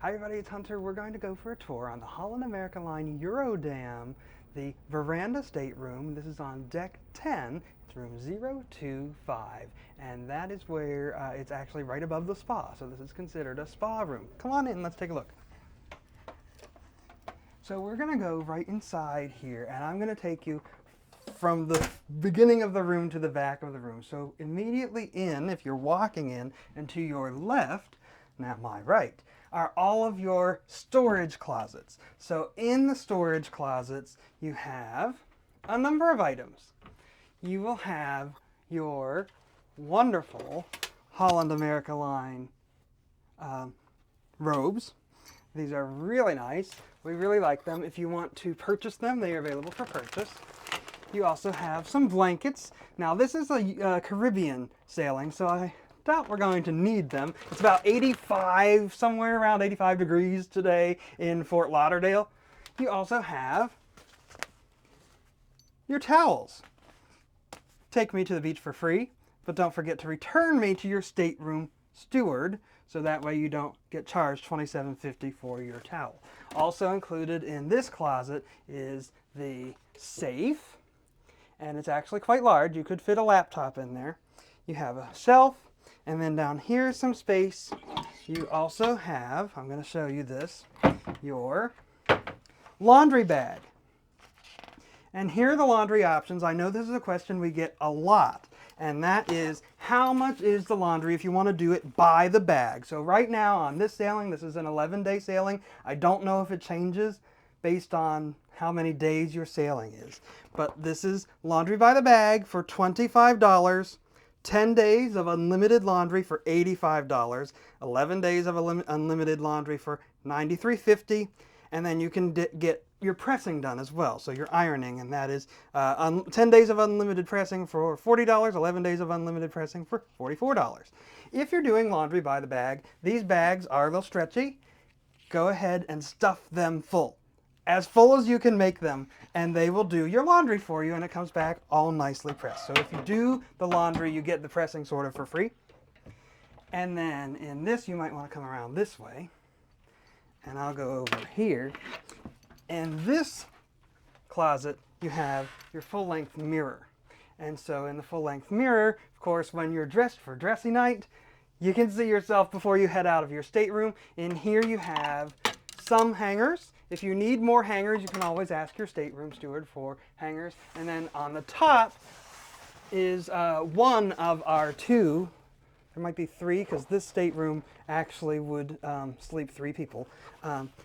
Hi everybody, it's Hunter. We're going to go for a tour on the Holland America Line Eurodam, the veranda stateroom. This is on deck 10. It's room 025, and that is where it's actually right above the spa. So this is considered a spa room. Come on in, let's take a look. So we're going to go right inside here, and I'm going to take you from the beginning of the room to the back of the room. So immediately in, if you're walking in, and to your left, now my right, are all of your storage closets. So in the storage closets, you have a number of items. You will have your wonderful Holland America Line robes. These are really nice. We really like them. If you want to purchase them, they are available for purchase. You also have some blankets. Now this is a Caribbean sailing, so I doubt we're going to need them. It's about 85, somewhere around 85 degrees today in Fort Lauderdale. You also have your towels. Take me to the beach for free, but don't forget to return me to your stateroom steward, so that way you don't get charged $27.50 for your towel. Also included in this closet is the safe, and it's actually quite large. You could fit a laptop in there. You have a shelf, and then down here is some space. You also have, I'm going to show you this, your laundry bag. And here are the laundry options. I know this is a question we get a lot, and that is, how much is the laundry if you want to do it by the bag? So right now on this sailing, this is an 11-day sailing. I don't know if it changes based on how many days your sailing is. But this is laundry by the bag for $25, 10 days of unlimited laundry for $85, 11 days of unlimited laundry for $93.50, and then you can get your pressing done as well, so your ironing, and that is 10 days of unlimited pressing for $40, 11 days of unlimited pressing for $44. If you're doing laundry by the bag, these bags are a little stretchy. Go ahead and stuff them full. As full as you can make them, and they will do your laundry for you, and it comes back all nicely pressed. So if you do the laundry, you get the pressing sort of for free. And then in this, you might want to come around this way, and I'll go over here. In this closet, you have your full-length mirror. And so in the full-length mirror, of course, when you're dressed for dressy night, you can see yourself before you head out of your stateroom. In here you have some hangers. If you need more hangers, you can always ask your stateroom steward for hangers. And then on the top is one of our two. There might be three, because this stateroom actually would sleep 3 people.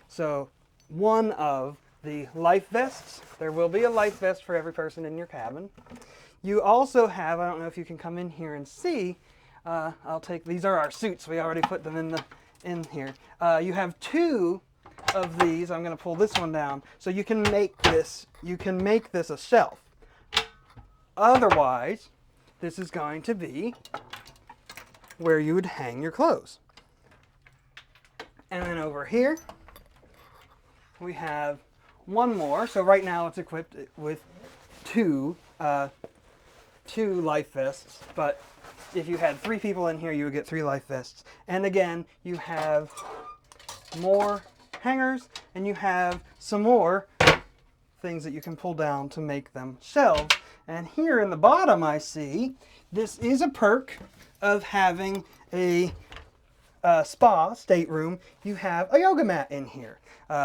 So one of the life vests. There will be a life vest for every person in your cabin. You also have, I don't know if you can come in here and see, these are our suits. We already put them in here. You have 2 of these. I'm going to pull this one down. So you can make this a shelf. Otherwise, this is going to be where you would hang your clothes. And then over here, we have one more. So right now it's equipped with two life vests, but if you had 3 people in here, you would get 3 life vests. And again, you have more hangers, and you have some more things that you can pull down to make them shelves. And here in the bottom, I see, this is a perk of having a spa stateroom. You have a yoga mat in here.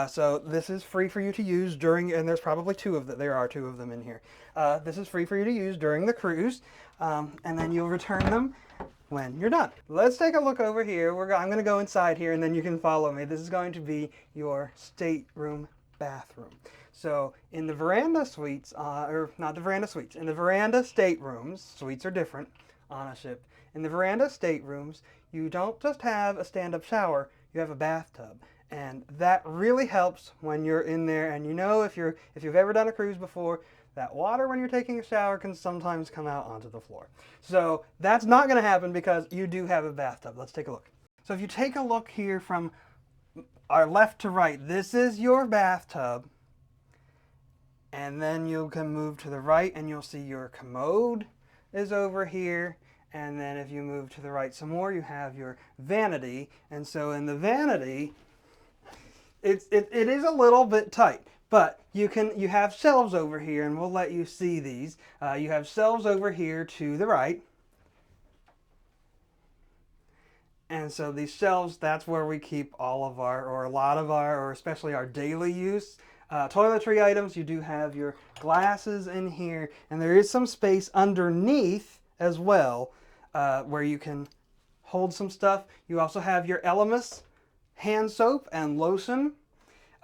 So this is free for you to use during, and there's probably 2 of them. There are 2 of them in here. This is free for you to use during the cruise, and then you'll return them when you're done. Let's take a look over here. I'm going to go inside here, and then you can follow me. This is going to be your stateroom bathroom. So in the veranda suites, or not the veranda suites, in the veranda staterooms, suites are different on a ship. In the veranda staterooms, you don't just have a stand-up shower, you have a bathtub. And that really helps when you're in there, and you know, if you've ever done a cruise before, that water when you're taking a shower can sometimes come out onto the floor. So that's not going to happen because you do have a bathtub. Let's take a look. So if you take a look here from our left to right, this is your bathtub. And then you can move to the right and you'll see your commode is over here. And then if you move to the right some more, you have your vanity. And so in the vanity, it is a little bit tight, but you have shelves over here, and we'll let you see these. You have shelves over here to the right. And so these shelves, that's where we keep all of our, or a lot of our, or especially our daily use toiletry items. You do have your glasses in here, and there is some space underneath as well where you can hold some stuff. You also have your Elemis hand soap and lotion.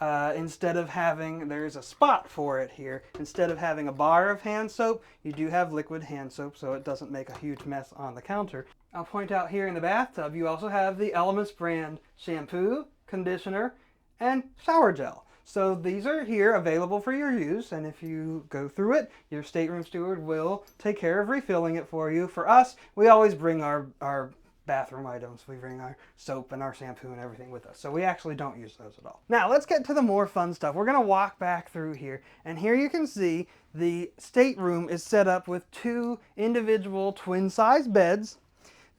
Instead of having, there's a spot for it here. Instead of having a bar of hand soap, you do have liquid hand soap, so it doesn't make a huge mess on the counter. I'll point out here in the bathtub, you also have the Elemis brand shampoo, conditioner, and shower gel. So these are here available for your use, and if you go through it, your stateroom steward will take care of refilling it for you. For us, we always bring our bathroom items. We bring our soap and our shampoo and everything with us. So we actually don't use those at all. Now let's get to the more fun stuff. We're going to walk back through here, and here you can see the stateroom is set up with 2 individual twin-size beds.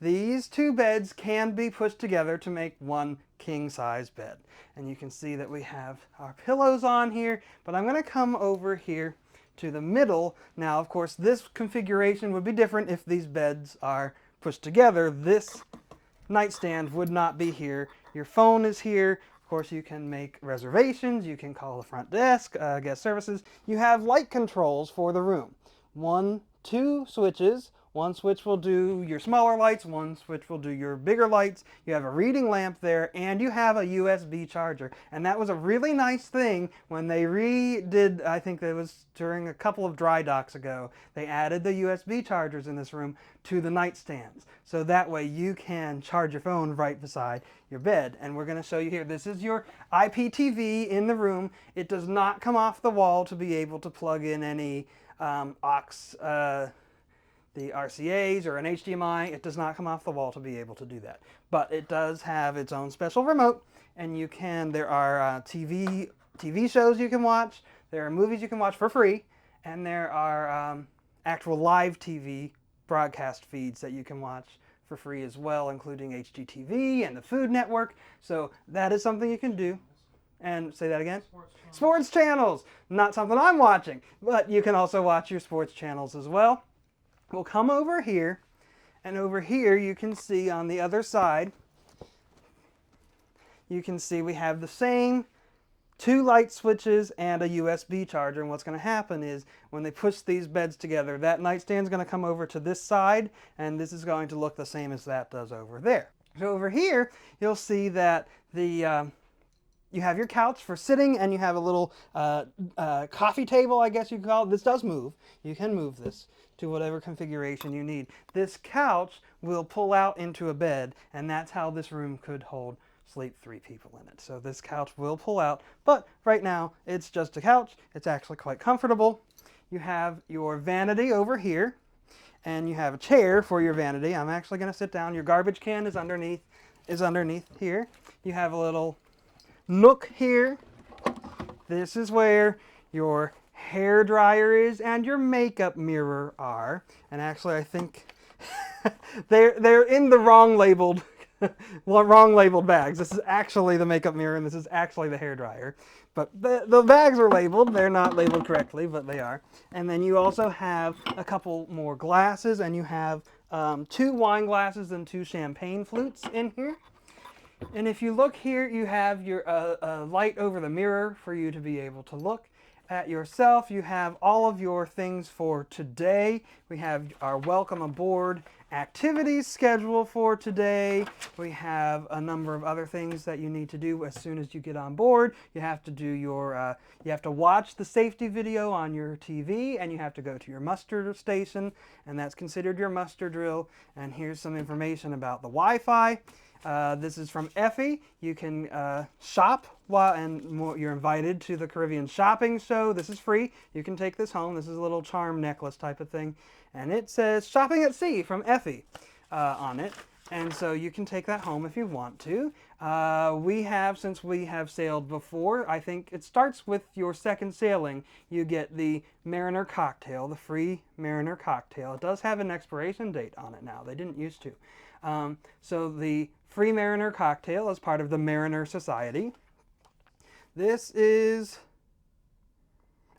These 2 beds can be pushed together to make 1 king-size bed. And you can see that we have our pillows on here, but I'm going to come over here to the middle. Now, of course, this configuration would be different if these beds are pushed together. This nightstand would not be here. Your phone is here. Of course, you can make reservations. You can call the front desk, guest services. You have light controls for the room. 2 switches. One switch will do your smaller lights, one switch will do your bigger lights. You have a reading lamp there, and you have a USB charger. And that was a really nice thing when they redid, I think it was during a couple of dry docks ago, they added the USB chargers in this room to the nightstands. So that way you can charge your phone right beside your bed. And we're going to show you here. This is your IPTV in the room. It does not come off the wall to be able to plug in any the RCAs or an HDMI. It does not come off the wall to be able to do that. But it does have its own special remote, and there are TV shows you can watch, there are movies you can watch for free, and there are actual live TV broadcast feeds that you can watch for free as well, including HGTV and the Food Network. So that is something you can do. And say that again? Sports channels. Not something I'm watching, but you can also watch your sports channels as well. We'll come over here, and over here you can see on the other side, you can see we have the same 2 light switches and a USB charger. And what's going to happen is when they push these beds together, that nightstand's going to come over to this side, and this is going to look the same as that does over there. So over here, you'll see that you have your couch for sitting, and you have a little coffee table, I guess you could call it. This does move. You can move this to whatever configuration you need. This couch will pull out into a bed, and that's how this room could sleep 3 people in it. So this couch will pull out, but right now it's just a couch. It's actually quite comfortable. You have your vanity over here, and you have a chair for your vanity. I'm actually going to sit down. Your garbage can is underneath here. You have a little nook here. This is where your hair dryer is and your makeup mirror are. And actually, I think they're in the wrong labeled bags. This is actually the makeup mirror, and this is actually the hair dryer. But the bags are labeled. They're not labeled correctly, but they are. And then you also have a couple more glasses, and you have 2 wine glasses and 2 champagne flutes in here. And if you look here, you have your light over the mirror for you to be able to look at yourself. You have all of your things for today. We have our welcome aboard activities schedule for today. We have a number of other things that you need to do as soon as you get on board. You have to do you have to watch the safety video on your TV, and you have to go to your muster station, and that's considered your muster drill. And here's some information about the Wi-Fi. This is from Effie. You can shop you're invited to the Caribbean Shopping Show. This is free. You can take this home. This is a little charm necklace type of thing. And it says Shopping at Sea from Effie on it. And so you can take that home if you want to. Since we have sailed before, I think it starts with your second sailing. You get the Mariner cocktail, the free Mariner cocktail. It does have an expiration date on it now. They didn't used to. So the free Mariner cocktail is part of the Mariner Society. This is,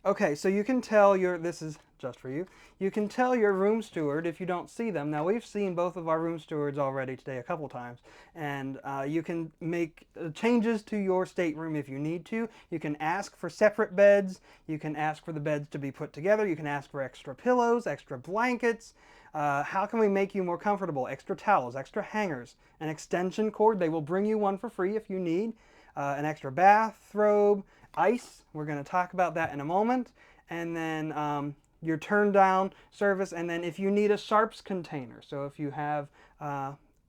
okay, so you can tell this is just for you. You can tell your room steward if you don't see them. Now, we've seen both of our room stewards already today a couple times, and you can make changes to your stateroom if you need to. You can ask for separate beds. You can ask for the beds to be put together. You can ask for extra pillows, extra blankets. How can we make you more comfortable? Extra towels, extra hangers, an extension cord. They will bring you one for free if you need. An extra bathrobe, ice. We're going to talk about that in a moment. And then your turn down service, and then if you need a sharps container, so if you have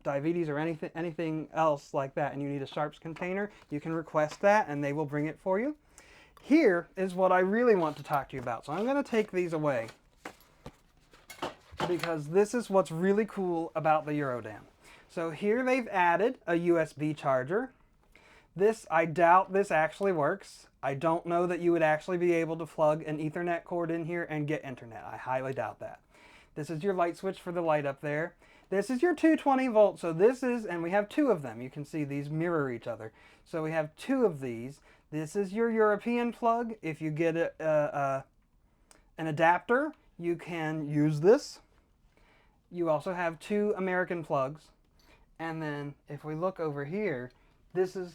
diabetes or anything else like that and you need a sharps container, you can request that and they will bring it for you. Here is what I really want to talk to you about. So I'm going to take these away because this is what's really cool about the Eurodam. So here they've added a USB charger. This, I doubt this actually works. I don't know that you would actually be able to plug an Ethernet cord in here and get internet. I highly doubt that. This is your light switch for the light up there. This is your 220 volt. So this is, and we have two of them. You can see these mirror each other. So we have two of these. This is your European plug. If you get an adapter, you can use this. You also have two American plugs. And then if we look over here, this is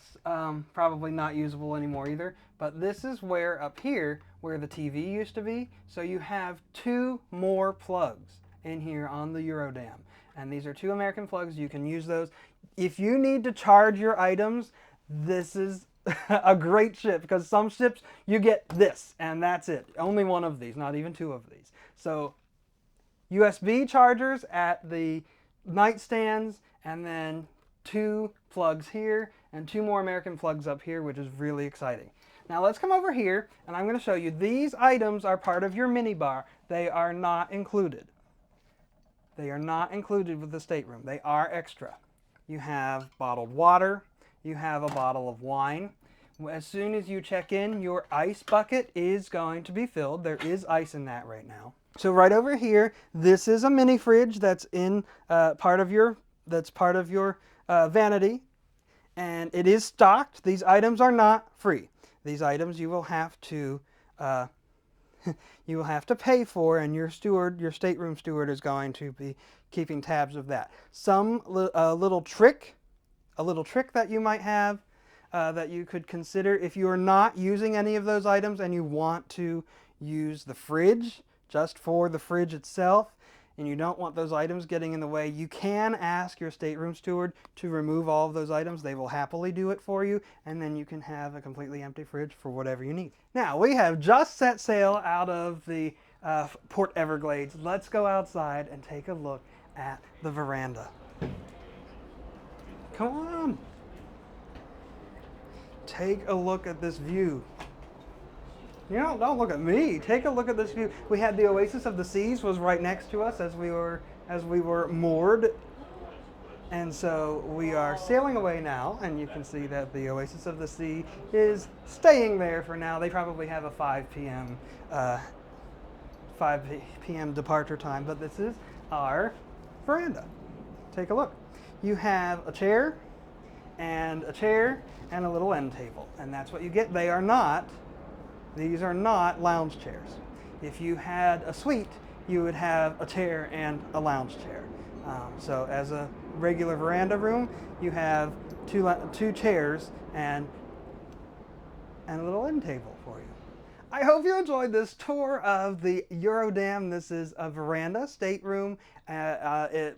probably not usable anymore either, but this is where up here where the TV used to be. So you have two more plugs in here on the Eurodam. And these are two American plugs. You can use those. If you need to charge your items, this is a great ship, because some ships you get this and that's it. Only one of these, not even two of these. So USB chargers at the nightstands, and then two plugs here and two more American plugs up here, which is really exciting. Now let's come over here and I'm going to show you these items are part of your minibar. They are not included. They are not included with the stateroom. They are extra. You have bottled water. You have a bottle of wine. As soon as you check in, your ice bucket is going to be filled. There is ice in that right now. So right over here, this is a mini fridge that's in part of your vanity, and it is stocked. These items are not free. These items you will have to pay for, and your stateroom steward is going to be keeping tabs of that. A little trick that you might have that you could consider if you are not using any of those items and you want to use the fridge just for the fridge itself, and you don't want those items getting in the way, you can ask your stateroom steward to remove all of those items. They will happily do it for you, and then you can have a completely empty fridge for whatever you need. Now, we have just set sail out of the Port Everglades. Let's go outside and take a look at the veranda. Come on. Take a look at this view. You know, don't look at me. Take a look at this view. We had the Oasis of the Seas was right next to us as we were moored. And so we are sailing away now, and you can see that the Oasis of the Sea is staying there for now. They probably have a 5 p.m. departure time, but this is our veranda. Take a look. You have a chair and a little end table, and that's what you get. These are not lounge chairs. If you had a suite, you would have a chair and a lounge chair. So as a regular veranda room, you have two chairs and a little end table for you. I hope you enjoyed this tour of the Eurodam. This is a veranda stateroom,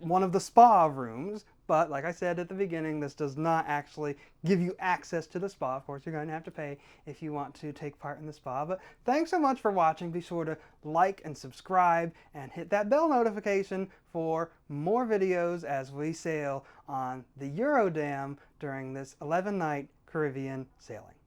one of the spa rooms. But like I said at the beginning, this does not actually give you access to the spa. Of course, you're going to have to pay if you want to take part in the spa. But thanks so much for watching. Be sure to like and subscribe and hit that bell notification for more videos as we sail on the Eurodam during this 11-night Caribbean sailing.